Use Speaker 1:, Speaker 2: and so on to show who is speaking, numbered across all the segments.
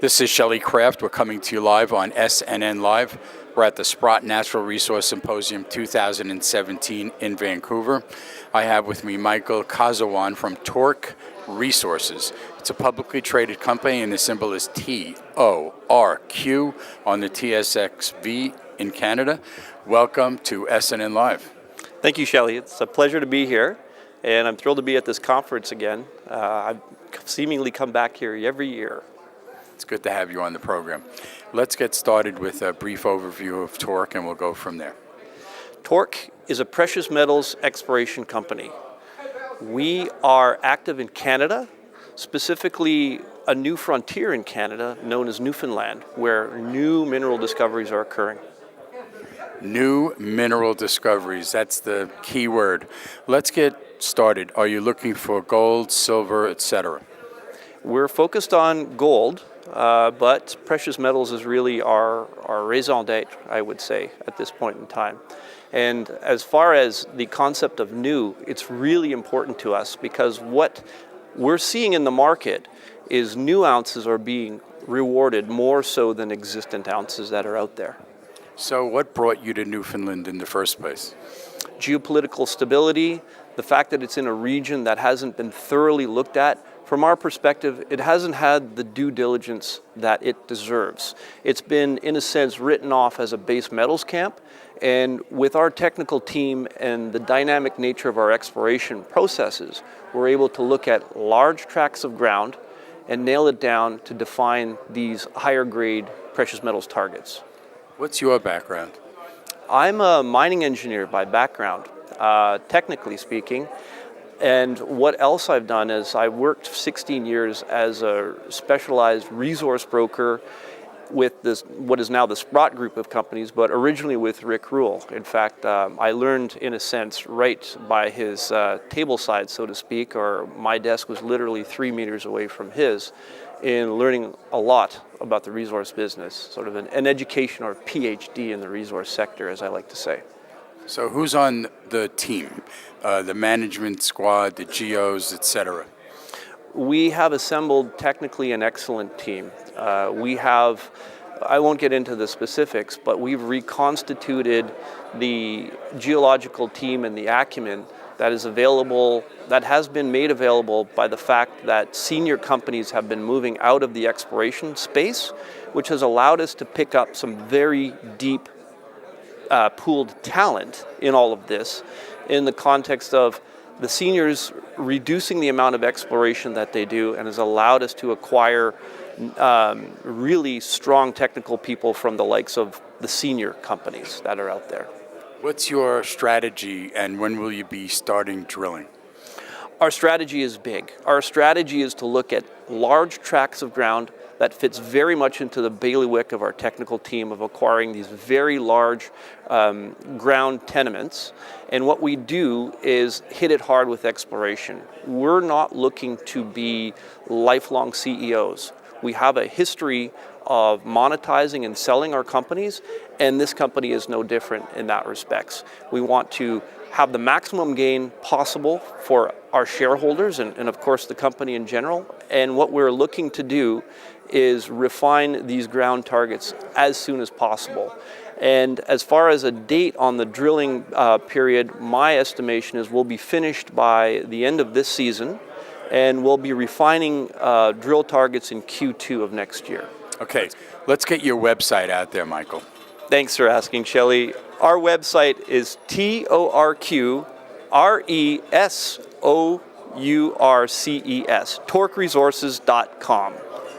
Speaker 1: This is Shelley Craft. We're coming to you live on SNNLive. We're at the Sprott Natural Resource Symposium 2017 in Vancouver. I have with me Michael Kosowan from Torq Resources. It's a publicly traded company and the symbol is TORQ on the TSX-V in Canada. Welcome to SNNLive.
Speaker 2: Thank you, Shelley. It's a pleasure to be here, and I'm thrilled to be at this conference again. I've seemingly come back here every year.
Speaker 1: It's good to have you on the program. Let's get started with a brief overview of Torq and we'll go from there.
Speaker 2: Torq is a precious metals exploration company. We are active in Canada, specifically a new frontier in Canada known as Newfoundland, where new mineral discoveries are occurring.
Speaker 1: New mineral discoveries, that's the key word. Let's get started. Are you looking for gold, silver, etc.?
Speaker 2: We're focused on gold, but precious metals is really our raison d'etre, I would say, at this point in time. And as far as the concept of new, it's really important to us because what we're seeing in the market is new ounces are being rewarded more so than existent ounces that are out there.
Speaker 1: So what brought you to Newfoundland in the first place?
Speaker 2: Geopolitical stability, the fact that it's in a region that hasn't been thoroughly looked at. From our perspective, it hasn't had the due diligence that it deserves. It's been, in a sense, written off as a base metals camp, and with our technical team and the dynamic nature of our exploration processes, we're able to look at large tracts of ground and nail it down to define these higher grade precious metals targets.
Speaker 1: What's your background?
Speaker 2: I'm a mining engineer by background, technically speaking. And what else I've done is I worked 16 years as a specialized resource broker with this, what is now the Sprott group of companies, but originally with Rick Rule. In fact, I learned, in a sense, right by his table side, so to speak, or my desk was literally 3 meters away from his, in learning a lot about the resource business, sort of an education or PhD in the resource sector, as I like to say.
Speaker 1: So who's on the team? The management squad, the geos, etc.?
Speaker 2: We have assembled technically an excellent team. We have, I won't get into the specifics, but we've reconstituted the geological team and the acumen that is available, that has been made available by the fact that senior companies have been moving out of the exploration space, which has allowed us to pick up some very deep pooled talent in all of this, in the context of the seniors reducing the amount of exploration that they do, and has allowed us to acquire really strong technical people from the likes of the senior companies that are out there.
Speaker 1: What's your strategy and when will you be starting drilling?
Speaker 2: Our strategy is big. Our strategy is to look at large tracts of ground that fits very much into the bailiwick of our technical team of acquiring these very large ground tenements. And what we do is hit it hard with exploration. We're not looking to be lifelong CEOs. We have a history of monetizing and selling our companies, and this company is no different in that respects. We want to have the maximum gain possible for our shareholders and of course the company in general. And what we're looking to do is refine these ground targets as soon as possible. And as far as a date on the drilling period, my estimation is we'll be finished by the end of this season, and we'll be refining drill targets in Q2 of next year.
Speaker 1: Okay, let's get your website out there, Michael.
Speaker 2: Thanks for asking, Shelley. Our website is TORQRESOURCES, TORQResources.com.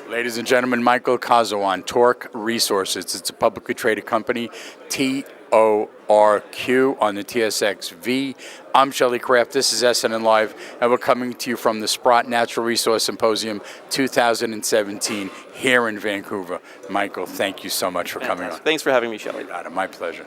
Speaker 1: Ladies and gentlemen, Michael Kosowan, Torq Resources. It's a publicly traded company, TORQ on the TSX-V. I'm Shelley Craft, this is SNNLive, and we're coming to you from the Sprott Natural Resource Symposium 2017 here in Vancouver. Michael, thank you so much for coming on.
Speaker 2: Thanks for having me, Shelley.
Speaker 1: My pleasure.